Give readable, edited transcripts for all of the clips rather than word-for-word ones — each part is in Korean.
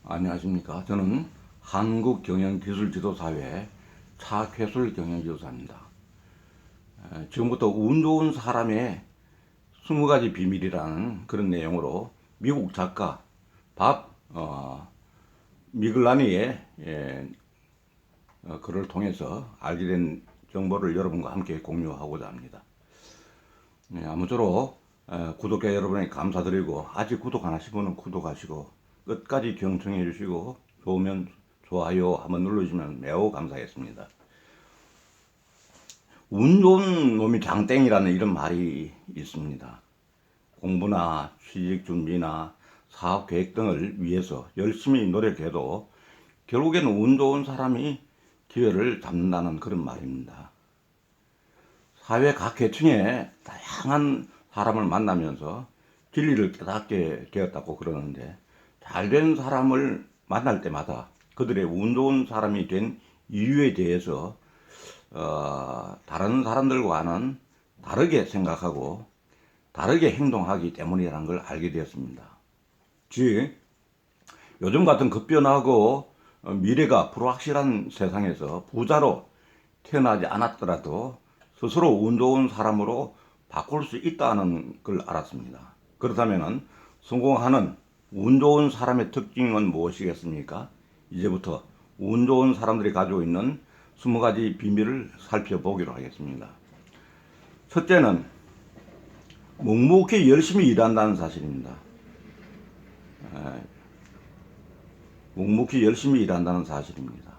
안녕하십니까. 저는 한국경영기술지도사회 차쾌술 경영지도사입니다. 지금부터 운 좋은 사람의 20가지 비밀이라는 그런 내용으로 미국 작가 밥 미글라니의 글을 통해서 알게 된 정보를 여러분과 함께 공유하고자 합니다. 아무쪼록 구독자 여러분에게 감사드리고, 아직 구독 안 하신 분은 구독하시고 끝까지 경청해 주시고 좋으면 좋아요 한번 눌러주시면 매우 감사하겠습니다. 운 좋은 놈이 장땡이라는 이런 말이 있습니다. 공부나 취직 준비나 사업 계획 등을 위해서 열심히 노력해도 결국에는 운 좋은 사람이 기회를 잡는다는 그런 말입니다. 사회 각 계층에 다양한 사람을 만나면서 진리를 깨닫게 되었다고 그러는데, 잘된 사람을 만날 때마다 그들의 운 좋은 사람이 된 이유에 대해서 다른 사람들과는 다르게 생각하고 다르게 행동하기 때문이라는 걸 알게 되었습니다. 즉, 요즘 같은 급변하고 미래가 불확실한 세상에서 부자로 태어나지 않았더라도 스스로 운 좋은 사람으로 바꿀 수 있다는 걸 알았습니다. 그렇다면 성공하는 운 좋은 사람의 특징은 무엇이겠습니까? 이제부터 운 좋은 사람들이 가지고 있는 20가지 비밀을 살펴보기로 하겠습니다. 첫째는 묵묵히 열심히 일한다는 사실입니다. 묵묵히 열심히 일한다는 사실입니다.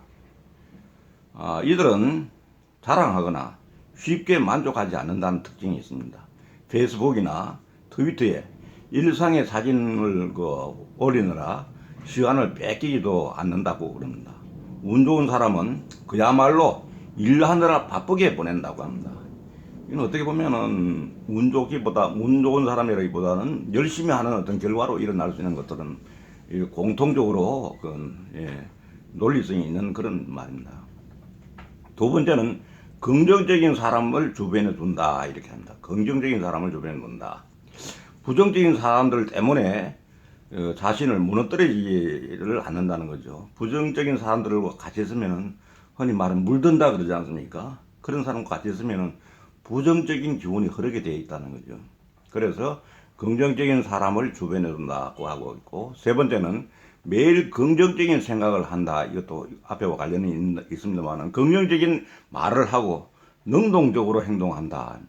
이들은 자랑하거나 쉽게 만족하지 않는다는 특징이 있습니다. 페이스북이나 트위터에 일상의 사진을 올리느라 시간을 뺏기지도 않는다고 그럽니다. 운 좋은 사람은 그야말로 일하느라 바쁘게 보낸다고 합니다. 이건 어떻게 보면은 운 좋은 사람이라기보다는 열심히 하는 어떤 결과로 일어날 수 있는 것들은 공통적으로 논리성이 있는 그런 말입니다. 두 번째는 긍정적인 사람을 주변에 둔다, 이렇게 합니다. 긍정적인 사람을 주변에 둔다. 부정적인 사람들 때문에 자신을 무너뜨리지를 않는다는 거죠. 부정적인 사람들과 같이 있으면 흔히 말하면 물든다 그러지 않습니까? 그런 사람과 같이 있으면 부정적인 기운이 흐르게 되어 있다는 거죠. 그래서 긍정적인 사람을 주변에 둔다고 하고 있고, 세 번째는 매일 긍정적인 생각을 한다. 이것도 앞에와 관련이 있습니다만, 긍정적인 말을 하고 능동적으로 행동한다.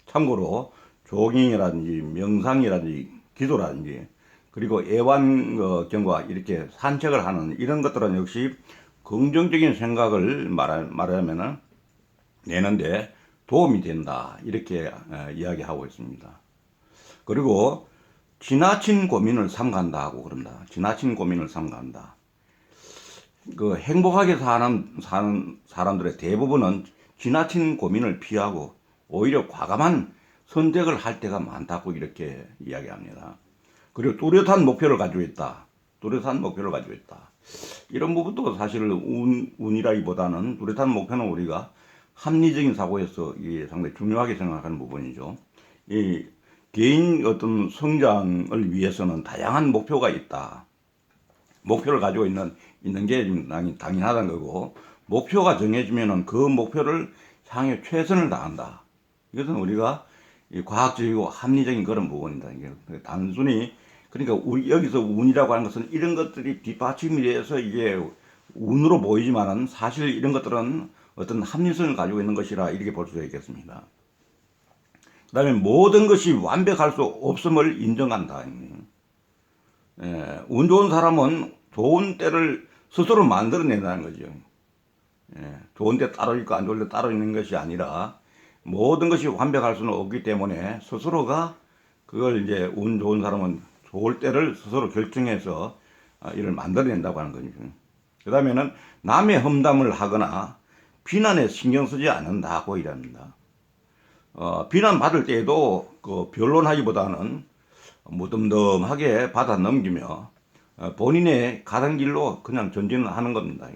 참고로 조깅이라든지 명상이라든지 기도라든지 그리고 애완경과 이렇게 산책을 하는 이런 것들은 역시 긍정적인 생각을 말하면 내는데 도움이 된다, 이렇게 이야기하고 있습니다. 그리고 지나친 고민을 삼간다 고 그런다. 지나친 고민을 삼간다. 행복하게 사는 사람들의 대부분은 지나친 고민을 피하고 오히려 과감한 선택을 할 때가 많다고 이렇게 이야기합니다. 그리고 뚜렷한 목표를 가지고 있다. 뚜렷한 목표를 가지고 있다. 이런 부분도 사실 운이라기보다는 뚜렷한 목표는 우리가 합리적인 사고에서 상당히 중요하게 생각하는 부분이죠. 이 개인 어떤 성장을 위해서는 다양한 목표가 있다. 목표를 가지고 있는 게 당연하다는 거고, 목표가 정해지면은 그 목표를 향해 최선을 다한다. 이것은 우리가 과학적이고 합리적인 그런 부분이다. 이게 단순히, 그러니까 여기서 운이라고 하는 것은 이런 것들이 뒷받침이 돼서 이게 운으로 보이지만은 사실 이런 것들은 어떤 합리성을 가지고 있는 것이라 이렇게 볼 수 있겠습니다. 그 다음에 모든 것이 완벽할 수 없음을 인정한다. 운 좋은 사람은 좋은 때를 스스로 만들어낸다는 거죠. 좋은 때 따로 있고 안 좋을 때 따로 있는 것이 아니라 모든 것이 완벽할 수는 없기 때문에 스스로가 그걸 이제 운 좋은 사람은 좋을 때를 스스로 결정해서 이를 만들어낸다고 하는 거죠. 그 다음에는 남의 험담을 하거나 비난에 신경 쓰지 않는다고 이랍니다. 비난받을 때에도 변론하기보다는 무덤덤하게 받아 넘기며 본인의 가던 길로 그냥 전진하는 겁니다.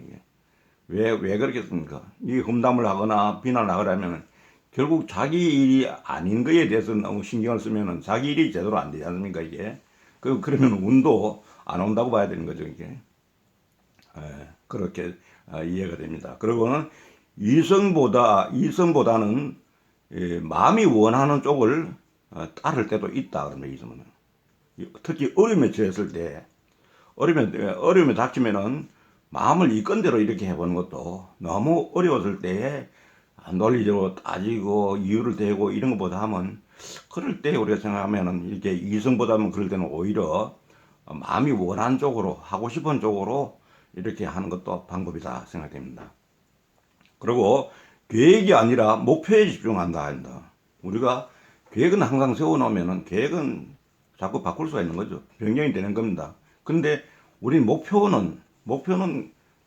이게 왜 그렇겠습니까? 이 험담을 하거나 비난을 하거나 결국 자기 일이 아닌 거에 대해서 너무 신경을 쓰면은 자기 일이 제대로 안 되지 않습니까? 이게 그러면 운도 안 온다고 봐야 되는 거죠. 이게 그렇게 이해가 됩니다. 그리고는 이성보다는 마음이 원하는 쪽을 따를 때도 있다 그러면 이성은 특히 어려움에 처했을 때 어려움에 닥치면은 마음을 이끈 대로 이렇게 해보는 것도 너무 어려웠을 때에 논리적으로 따지고 이유를 대고 이런 것보다 하면 그럴 때 우리가 생각하면은 이렇게 이성보다는 그럴 때는 오히려 마음이 원하는 쪽으로 하고 싶은 쪽으로 이렇게 하는 것도 방법이다 생각됩니다. 그리고 계획이 아니라 목표에 집중한다 한다. 우리가 계획은 항상 세워놓으면은 계획은 자꾸 바꿀 수가 있는 거죠. 변경이 되는 겁니다. 근데 우리 목표는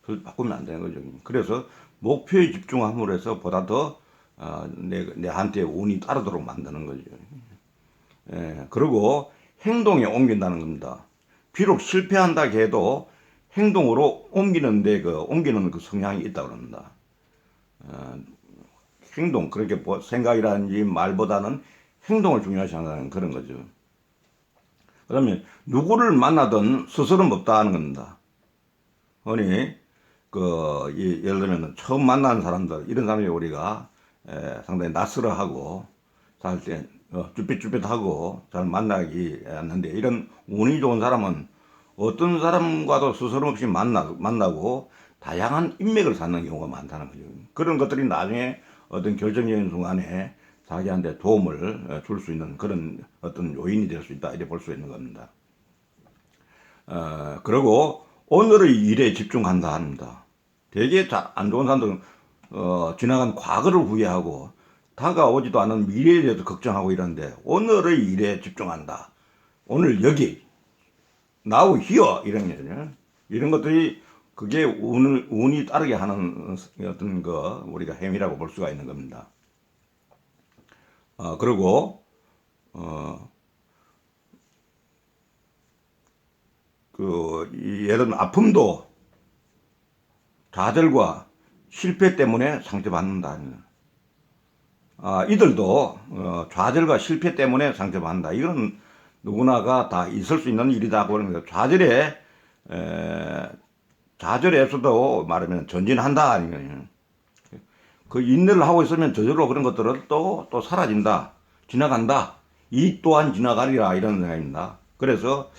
그걸 바꾸면 안 되는 거죠. 그래서 목표에 집중함으로 해서 보다 더 내한테 운이 따르도록 만드는 거죠. 그리고 행동에 옮긴다는 겁니다. 비록 실패한다 해도 행동으로 옮기는 그 성향이 있다고 합니다. 행동, 그렇게 생각이라든지 말보다는 행동을 중요시 한다는 그런 거죠. 그러면 누구를 만나든 스스럼 없다 하는 겁니다. 아니, 예를 들면 처음 만나는 사람들, 이런 사람이 우리가 상당히 낯설어하고 살 때 쭈삣쭈삣하고 잘 만나기 않는데 이런 운이 좋은 사람은 어떤 사람과도 스스럼 없이 만나고 다양한 인맥을 쌓는 경우가 많다는 거죠. 그런 것들이 나중에 어떤 결정적인 순간에 자기한테 도움을 줄 수 있는 그런 어떤 요인이 될 수 있다 이렇게 볼 수 있는 겁니다. 그리고 오늘의 일에 집중한다 합니다. 되게 안 좋은 사람들은 지나간 과거를 후회하고 다가오지도 않은 미래에 대해서 걱정하고 이러는데 오늘의 일에 집중한다. 오늘 여기 now here 이런 것들이 그게 운이 따르게 하는 어떤 우리가 행위라고 볼 수가 있는 겁니다. 그리고 예를 들면 아픔도 좌절과 실패 때문에 상처받는다. 이들도 좌절과 실패 때문에 상처받는다. 이건 누구나가 다 있을 수 있는 일이다. 그러는 거예요. 좌절에서도 말하면 전진한다. 아니면 그 인내를 하고 있으면 저절로 그런 것들은 또 사라진다. 지나간다. 이 또한 지나가리라. 이런 생각입니다. 그래서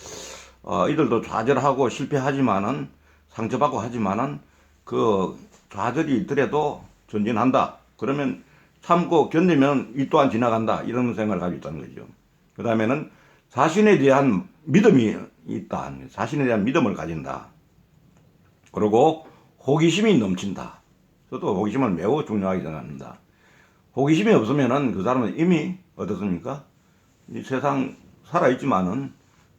이들도 좌절하고 실패하지만은 상처받고 하지만은 그 좌절이 있더라도 전진한다. 그러면 참고 견디면 이 또한 지나간다. 이런 생각을 가지고 있다는 거죠. 그 다음에는 자신에 대한 믿음이 있다. 자신에 대한 믿음을 가진다. 그리고 호기심이 넘친다. 저도 호기심을 매우 중요하게 생각합니다. 호기심이 없으면은 그 사람은 이미 어떻습니까? 이 세상 살아있지만은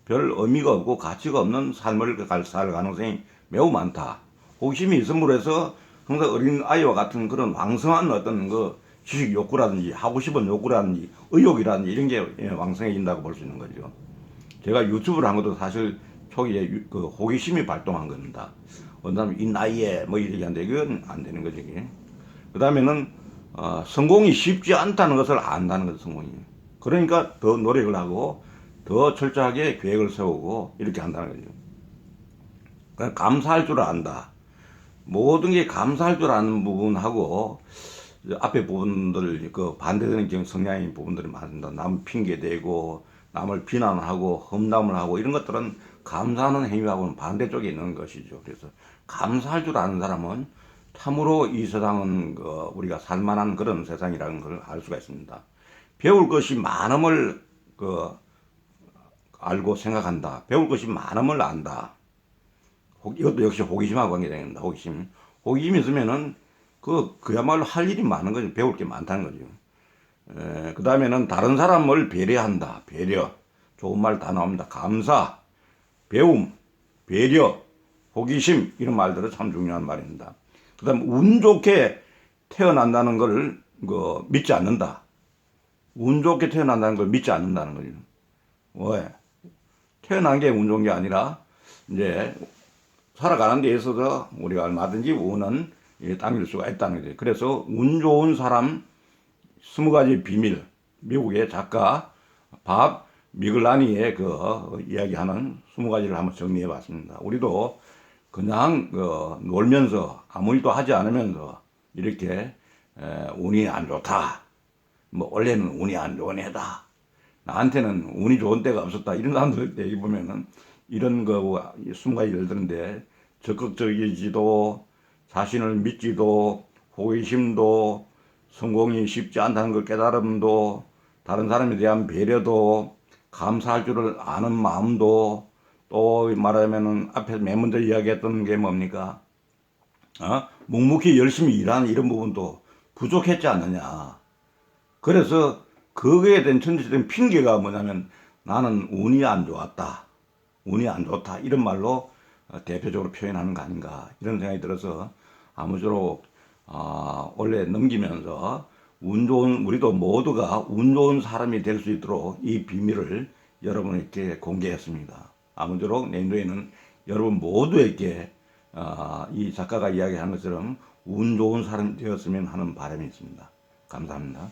별 의미가 없고 가치가 없는 삶을 살 가능성이 매우 많다. 호기심이 있음으로 해서 항상 어린 아이와 같은 그런 왕성한 어떤 지식 욕구라든지 하고 싶은 욕구라든지 의욕이라든지 이런 게 왕성해진다고 볼 수 있는 거죠. 제가 유튜브를 한 것도 사실 초기에 호기심이 발동한 겁니다. 어느 사람 이 나이에 이렇게 하는데 이건 안 되는 거죠. 그 다음에는 성공이 쉽지 않다는 것을 안다는 거죠. 성공이. 그러니까 더 노력을 하고 더 철저하게 계획을 세우고 이렇게 한다는 거죠. 그러니까 감사할 줄 안다. 모든 게 감사할 줄 아는 부분하고 앞에 부분들 반대되는 성향인 부분들이 많습니다. 남 핑계대고 남을 비난하고 험담을 하고 이런 것들은 감사하는 행위하고는 반대쪽에 있는 것이죠. 그래서 감사할 줄 아는 사람은 참으로 이 세상은 우리가 살만한 그런 세상이라는 걸 알 수가 있습니다. 배울 것이 많음을 알고 생각한다. 배울 것이 많음을 안다. 이것도 역시 호기심하고 관계됩니다. 호기심이 있으면은 그야말로 할 일이 많은 거죠. 배울 게 많다는 거죠. 그 다음에는 다른 사람을 배려한다. 배려. 좋은 말 다 나옵니다. 감사, 배움, 배려, 호기심 이런 말들은 참 중요한 말입니다. 그 다음 운 좋게 태어난다는 걸 믿지 않는다. 운 좋게 태어난다는 걸 믿지 않는다는 거죠. 왜? 태어난 게 운 좋은 게 아니라 이제 살아가는 데 있어서 우리가 얼마든지 운은 당길 수가 있다는 거죠. 그래서 운 좋은 사람 20가지 비밀, 미국의 작가 밥 미글라니의 이야기하는 20가지를 한번 정리해 봤습니다. 우리도 그냥 놀면서 아무 일도 하지 않으면서 이렇게 운이 안 좋다. 뭐 원래는 운이 안 좋은 애다. 나한테는 운이 좋은 때가 없었다. 이런 사람들 얘기 보면은 이런 거 숨가기 들던데 적극적이지도 자신을 믿지도 호기심도 성공이 쉽지 않다는 걸 깨달음도 다른 사람에 대한 배려도 감사할 줄을 아는 마음도 또 말하면은 앞에서 맨 먼저 이야기했던 게 뭡니까? 묵묵히 열심히 일하는 이런 부분도 부족했지 않느냐. 그래서 거기에 대한 전체적인 핑계가 뭐냐면 나는 운이 안 좋았다. 운이 안 좋다. 이런 말로 대표적으로 표현하는 거 아닌가. 이런 생각이 들어서 아무쪼록 원래 넘기면서 우리도 모두가 운 좋은 사람이 될 수 있도록 이 비밀을 여러분에게 공개했습니다. 아무쪼록 내년도에는 여러분 모두에게 이 작가가 이야기한 것처럼 운 좋은 사람이 되었으면 하는 바람이 있습니다. 감사합니다.